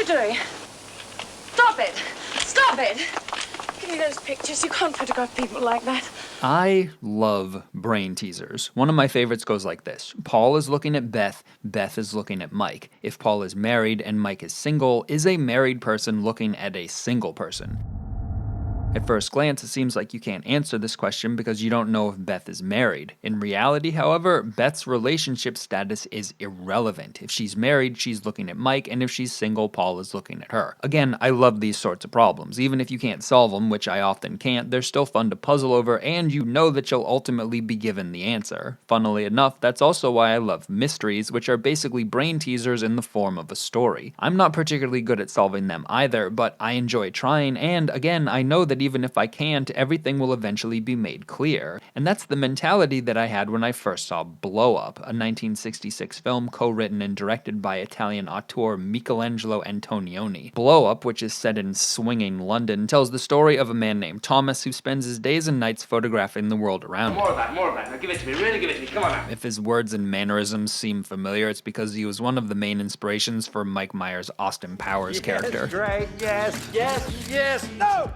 you doing? Stop it! Stop it! Give me those pictures. You can't photograph people like that. I love brain teasers. One of my favorites goes like this. Paul is looking at Beth, Beth is looking at Mike. If Paul is married and Mike is single, is a married person looking at a single person? At first glance, it seems like you can't answer this question because you don't know if Beth is married. In reality, however, Beth's relationship status is irrelevant. If she's married, she's looking at Mike, and if she's single, Paul is looking at her. Again, I love these sorts of problems. Even if you can't solve them, which I often can't, they're still fun to puzzle over, and you know that you'll ultimately be given the answer. Funnily enough, that's also why I love mysteries, which are basically brain teasers in the form of a story. I'm not particularly good at solving them either, but I enjoy trying, and again, I know that even if I can't, everything will eventually be made clear. And that's the mentality that I had when I first saw Blow Up, a 1966 film co-written and directed by Italian auteur Michelangelo Antonioni. Blow Up, which is set in swinging London, tells the story of a man named Thomas who spends his days and nights photographing the world around him. More of that. Now give it to me, really give it to me, come on now. If his words and mannerisms seem familiar, it's because he was one of the main inspirations for Mike Myers' Austin Powers character. Great, yes, no!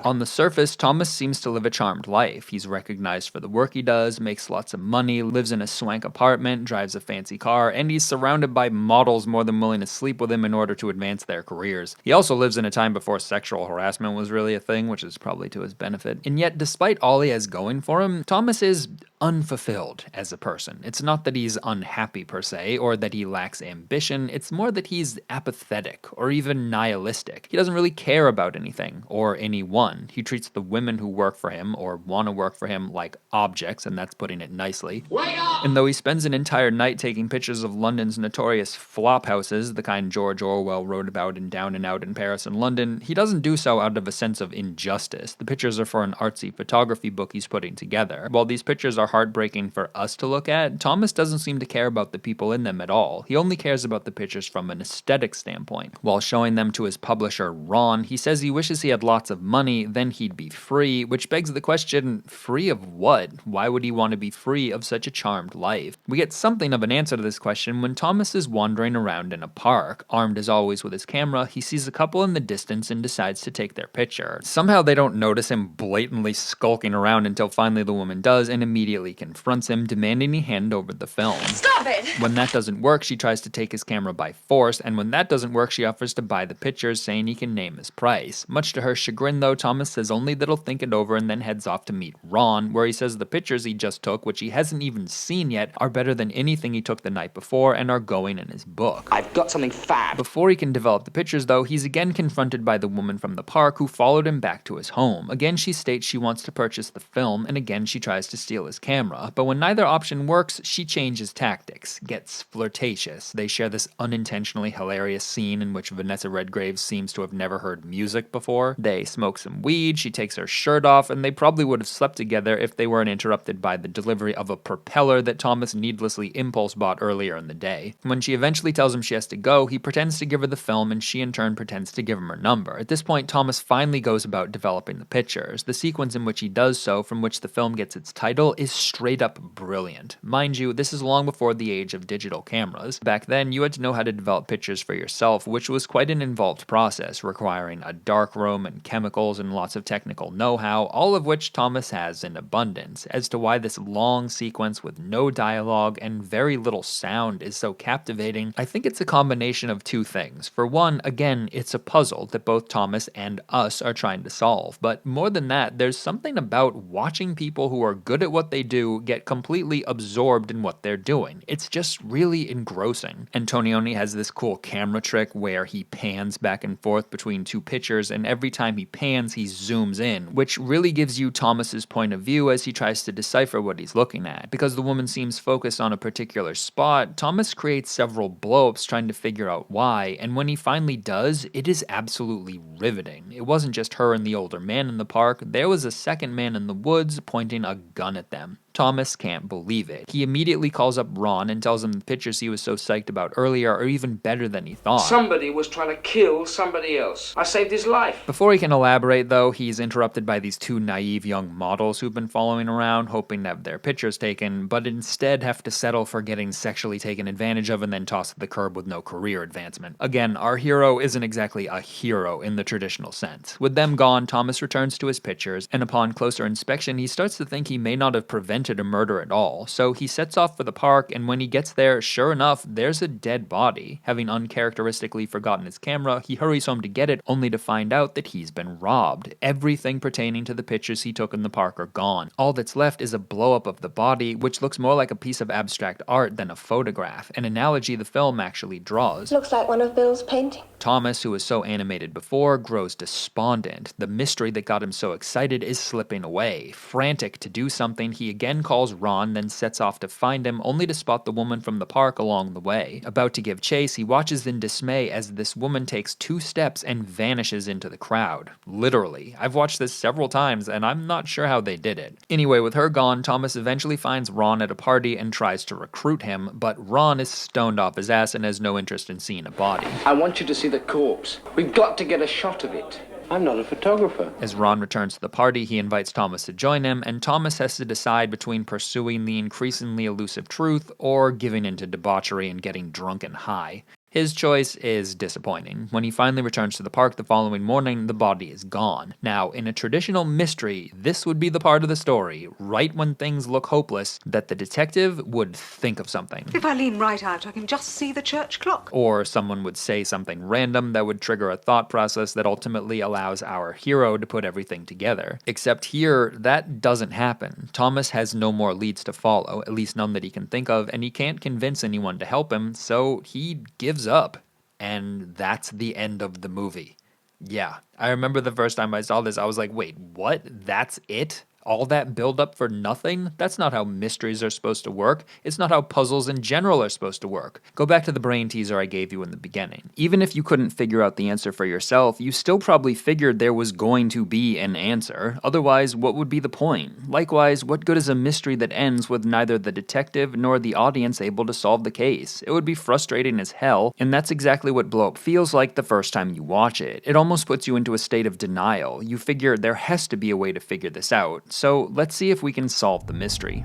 On the surface, Thomas seems to live a charmed life. He's recognized for the work he does, makes lots of money, lives in a swank apartment, drives a fancy car, and he's surrounded by models more than willing to sleep with him in order to advance their careers. He also lives in a time before sexual harassment was really a thing, which is probably to his benefit. And yet, despite all he has going for him, Thomas is unfulfilled as a person. It's not that he's unhappy per se, or that he lacks ambition, it's more that he's apathetic, or even nihilistic. He doesn't really care about anything, or anyone. He treats the women who work for him, or want to work for him, like objects, and that's putting it nicely. Wake up! And though he spends an entire night taking pictures of London's notorious flop houses, the kind George Orwell wrote about in Down and Out in Paris and London, he doesn't do so out of a sense of injustice. The pictures are for an artsy photography book he's putting together. While these pictures are heartbreaking for us to look at, Thomas doesn't seem to care about the people in them at all. He only cares about the pictures from an aesthetic standpoint. While showing them to his publisher, Ron, he says he wishes he had lots of money, then he'd be free, which begs the question, free of what? Why would he want to be free of such a charmed life? We get something of an answer to this question when Thomas is wandering around in a park. Armed as always with his camera, he sees a couple in the distance and decides to take their picture. Somehow they don't notice him blatantly skulking around until finally the woman does and immediately confronts him, demanding he hand over the film. Stop it! When that doesn't work, she tries to take his camera by force, and when that doesn't work, she offers to buy the pictures, saying he can name his price. Much to her chagrin, though, Thomas says only that he'll think it over and then heads off to meet Ron, where he says the pictures he just took, which he hasn't even seen yet, are better than anything he took the night before and are going in his book. I've got something fab. Before he can develop the pictures, though, he's again confronted by the woman from the park who followed him back to his home. Again, she states she wants to purchase the film, and again she tries to steal his camera. But when neither option works, she changes tactics, gets flirtatious. They share this unintentionally hilarious scene in which Vanessa Redgrave seems to have never heard music before. They smoke some weed, she takes her shirt off, and they probably would have slept together if they weren't interrupted by the delivery of a propeller that Thomas needlessly impulse bought earlier in the day. When she eventually tells him she has to go, he pretends to give her the film, and she in turn pretends to give him her number. At this point, Thomas finally goes about developing the pictures. The sequence in which he does so, from which the film gets its title, is straight up brilliant. Mind you, this is long before the age of digital cameras. Back then, you had to know how to develop pictures for yourself, which was quite an involved process, requiring a darkroom and chemicals and lots of technical know-how, all of which Thomas has in abundance. As to why this long sequence with no dialogue and very little sound is so captivating, I think it's a combination of two things. For one, again, it's a puzzle that both Thomas and us are trying to solve. But more than that, there's something about watching people who are good at what they do get completely absorbed in what they're doing. It's just really engrossing. Antonioni has this cool camera trick where he pans back and forth between two pictures, and every time he pans, he zooms in, which really gives you Thomas's point of view as he tries to decipher what he's looking at. Because the woman seems focused on a particular spot, Thomas creates several blow-ups trying to figure out why, and when he finally does, it is absolutely riveting. It wasn't just her and the older man in the park, there was a second man in the woods pointing a gun at them. Thomas can't believe it. He immediately calls up Ron and tells him the pictures he was so psyched about earlier are even better than he thought. Somebody was trying to kill somebody else. I saved his life. Before he can elaborate, though, he's interrupted by these two naive young models who've been following around, hoping to have their pictures taken, but instead have to settle for getting sexually taken advantage of and then tossed to the curb with no career advancement. Again, our hero isn't exactly a hero in the traditional sense. With them gone, Thomas returns to his pictures, and upon closer inspection, he starts to think he may not have prevented a murder at all. So he sets off for the park, and when he gets there, sure enough, there's a dead body. Having uncharacteristically forgotten his camera, he hurries home to get it, only to find out that he's been robbed. Everything pertaining to the pictures he took in the park are gone. All that's left is a blow-up of the body, which looks more like a piece of abstract art than a photograph, an analogy the film actually draws. Looks like one of Bill's paintings. Thomas, who was so animated before, grows despondent. The mystery that got him so excited is slipping away. Frantic to do something, he again calls Ron, then sets off to find him, only to spot the woman from the park along the way. About to give chase, he watches in dismay as this woman takes 2 steps and vanishes into the crowd. Literally. I've watched this several times, and I'm not sure how they did it. Anyway, with her gone, Thomas eventually finds Ron at a party and tries to recruit him, but Ron is stoned off his ass and has no interest in seeing a body. I want you to see the corpse. We've got to get a shot of it. I'm not a photographer. As Ron returns to the party, he invites Thomas to join him, and Thomas has to decide between pursuing the increasingly elusive truth or giving into debauchery and getting drunk and high. His choice is disappointing. When he finally returns to the park the following morning, the body is gone. Now, in a traditional mystery, this would be the part of the story, right when things look hopeless, that the detective would think of something. If I lean right out, I can just see the church clock. Or someone would say something random that would trigger a thought process that ultimately allows our hero to put everything together. Except here, that doesn't happen. Thomas has no more leads to follow, at least none that he can think of, and he can't convince anyone to help him, so he gives up. And that's the end of the movie. Yeah, I remember the first time I saw this, I was like, wait, what? That's it? All that build up for nothing? That's not how mysteries are supposed to work. It's not how puzzles in general are supposed to work. Go back to the brain teaser I gave you in the beginning. Even if you couldn't figure out the answer for yourself, you still probably figured there was going to be an answer. Otherwise, what would be the point? Likewise, what good is a mystery that ends with neither the detective nor the audience able to solve the case? It would be frustrating as hell, and that's exactly what Blow Up feels like the first time you watch it. It almost puts you into a state of denial. You figure there has to be a way to figure this out. So let's see if we can solve the mystery.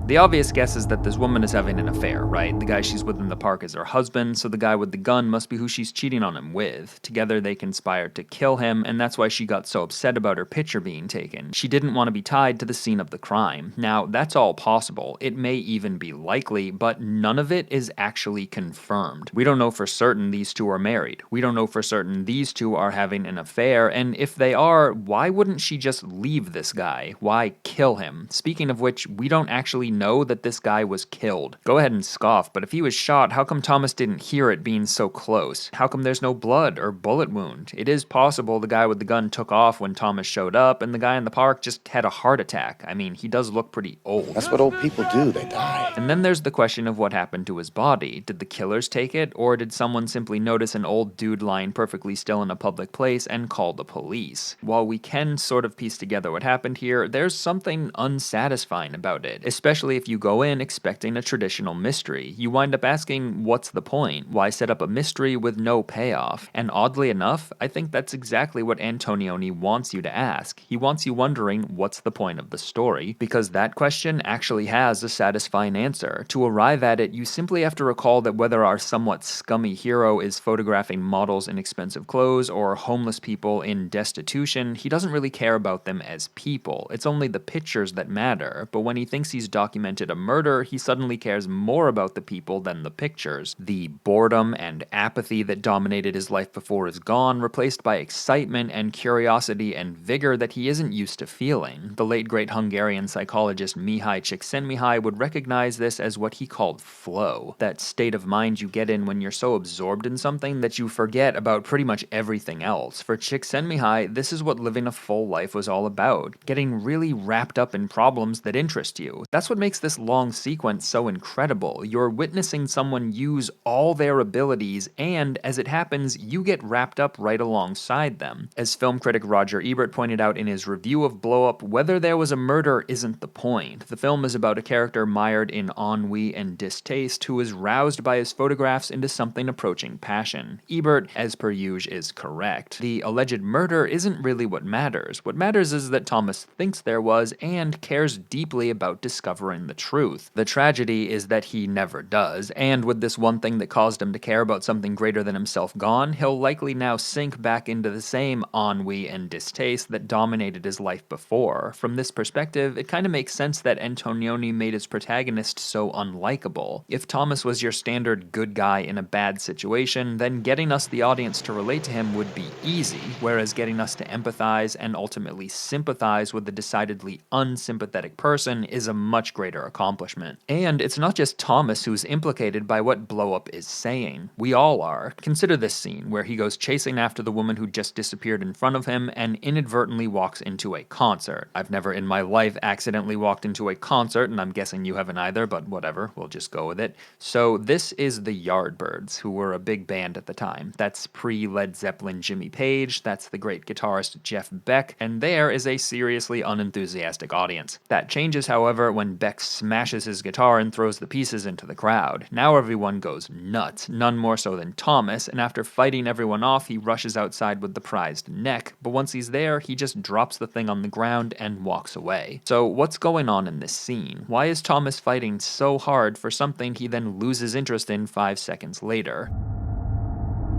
The obvious guess is that this woman is having an affair, right? The guy she's with in the park is her husband, so the guy with the gun must be who she's cheating on him with. Together they conspired to kill him, and that's why she got so upset about her picture being taken. She didn't want to be tied to the scene of the crime. Now, that's all possible. It may even be likely, but none of it is actually confirmed. We don't know for certain these two are married. We don't know for certain these two are having an affair, and if they are, why wouldn't she just leave this guy? Why kill him? Speaking of which, we don't actually know that this guy was killed. Go ahead and scoff, but if he was shot, how come Thomas didn't hear it being so close? How come there's no blood or bullet wound? It is possible the guy with the gun took off when Thomas showed up, and the guy in the park just had a heart attack. I mean, he does look pretty old. That's what old people do, they die. And then there's the question of what happened to his body. Did the killers take it, or did someone simply notice an old dude lying perfectly still in a public place and call the police? While we can sort of piece together what happened here, there's something unsatisfying about it, especially if you go in expecting a traditional mystery. You wind up asking, what's the point? Why set up a mystery with no payoff? And oddly enough, I think that's exactly what Antonioni wants you to ask. He wants you wondering, what's the point of the story? Because that question actually has a satisfying answer. To arrive at it, you simply have to recall that whether our somewhat scummy hero is photographing models in expensive clothes or homeless people in destitution, he doesn't really care about them as people. It's only the pictures that matter. But when he thinks he's documented a murder, he suddenly cares more about the people than the pictures. The boredom and apathy that dominated his life before is gone, replaced by excitement and curiosity and vigor that he isn't used to feeling. The late great Hungarian psychologist Mihaly Csikszentmihalyi would recognize this as what he called flow, that state of mind you get in when you're so absorbed in something that you forget about pretty much everything else. For Csikszentmihalyi, this is what living a full life was all about, getting really wrapped up in problems that interest you. That's what makes this long sequence so incredible. You're witnessing someone use all their abilities, and as it happens, you get wrapped up right alongside them. As film critic Roger Ebert pointed out in his review of Blow Up, whether there was a murder isn't the point. The film is about a character mired in ennui and distaste who is roused by his photographs into something approaching passion. Ebert, as per usual, is correct. The alleged murder isn't really what matters. What matters is that Thomas thinks there was and cares deeply about discovering the truth. The tragedy is that he never does, and with this one thing that caused him to care about something greater than himself gone, he'll likely now sink back into the same ennui and distaste that dominated his life before. From this perspective, it kind of makes sense that Antonioni made his protagonist so unlikable. If Thomas was your standard good guy in a bad situation, then getting us, the audience, to relate to him would be easy, whereas getting us to empathize and ultimately sympathize with the decidedly unsympathetic person is a much greater accomplishment. And it's not just Thomas who's implicated by what Blow Up is saying. We all are. Consider this scene where he goes chasing after the woman who just disappeared in front of him and inadvertently walks into a concert. I've never in my life accidentally walked into a concert, and I'm guessing you haven't either, but whatever, we'll just go with it. So this is the Yardbirds, who were a big band at the time. That's pre-Led Zeppelin Jimmy Page, that's the great guitarist Jeff Beck, and there is a seriously unenthusiastic audience. That changes, however, when Beck smashes his guitar and throws the pieces into the crowd. Now everyone goes nuts, none more so than Thomas, and after fighting everyone off, he rushes outside with the prized neck, but once he's there, he just drops the thing on the ground and walks away. So what's going on in this scene? Why is Thomas fighting so hard for something he then loses interest in 5 seconds later?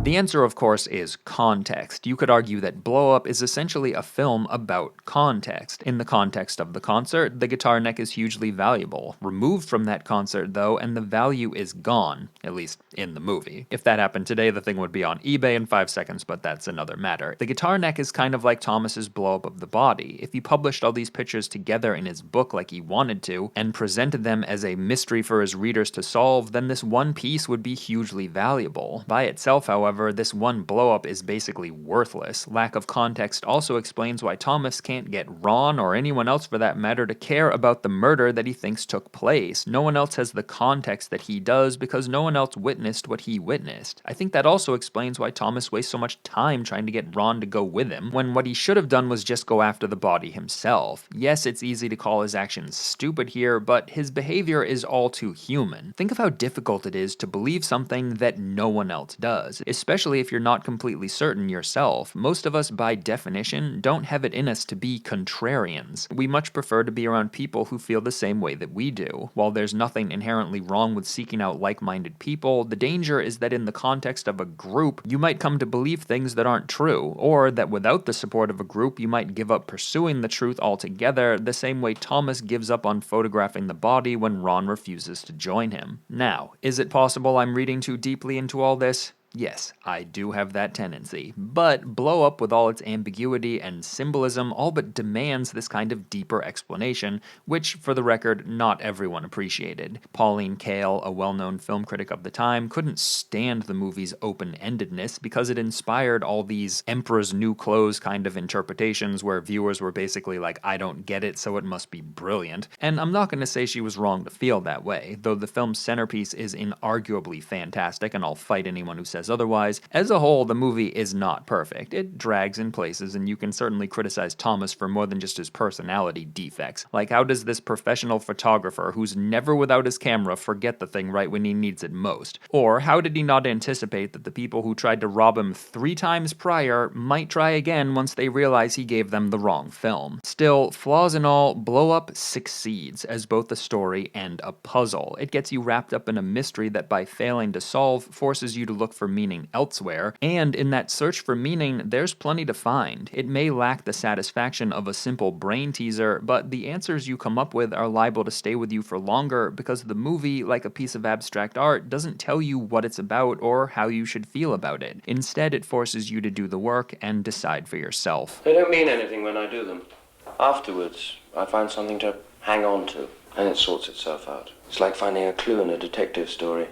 The answer, of course, is context. You could argue that Blow Up is essentially a film about context. In the context of the concert, the guitar neck is hugely valuable. Removed from that concert, though, and the value is gone, at least in the movie. If that happened today, the thing would be on eBay in 5 seconds, but that's another matter. The guitar neck is kind of like Thomas's blow up of the body. If he published all these pictures together in his book like he wanted to, and presented them as a mystery for his readers to solve, then this one piece would be hugely valuable. By itself, however, this one blow-up is basically worthless. Lack of context also explains why Thomas can't get Ron, or anyone else for that matter, to care about the murder that he thinks took place. No one else has the context that he does because no one else witnessed what he witnessed. I think that also explains why Thomas wastes so much time trying to get Ron to go with him, when what he should have done was just go after the body himself. Yes, it's easy to call his actions stupid here, but his behavior is all too human. Think of how difficult it is to believe something that no one else does, especially if you're not completely certain yourself. Most of us, by definition, don't have it in us to be contrarians. We much prefer to be around people who feel the same way that we do. While there's nothing inherently wrong with seeking out like-minded people, the danger is that in the context of a group, you might come to believe things that aren't true, or that without the support of a group, you might give up pursuing the truth altogether, the same way Thomas gives up on photographing the body when Ron refuses to join him. Now, is it possible I'm reading too deeply into all this? Yes, I do have that tendency, but Blow Up, with all its ambiguity and symbolism, all but demands this kind of deeper explanation, which, for the record, not everyone appreciated. Pauline Kael, a well-known film critic of the time, couldn't stand the movie's open-endedness because it inspired all these Emperor's New Clothes kind of interpretations where viewers were basically like, I don't get it, so it must be brilliant. And I'm not going to say she was wrong to feel that way, though the film's centerpiece is inarguably fantastic, and I'll fight anyone who says otherwise. As a whole, the movie is not perfect. It drags in places, and you can certainly criticize Thomas for more than just his personality defects. Like, how does this professional photographer who's never without his camera forget the thing right when he needs it most? Or how did he not anticipate that the people who tried to rob him 3 times prior might try again once they realize he gave them the wrong film? Still, flaws and all, Blow Up succeeds as both a story and a puzzle. It gets you wrapped up in a mystery that, by failing to solve, forces you to look for meaning elsewhere, and in that search for meaning, there's plenty to find. It may lack the satisfaction of a simple brain teaser, but the answers you come up with are liable to stay with you for longer because the movie, like a piece of abstract art, doesn't tell you what it's about or how you should feel about it. Instead, it forces you to do the work and decide for yourself. They don't mean anything when I do them. Afterwards, I find something to hang on to, and it sorts itself out. It's like finding a clue in a detective story.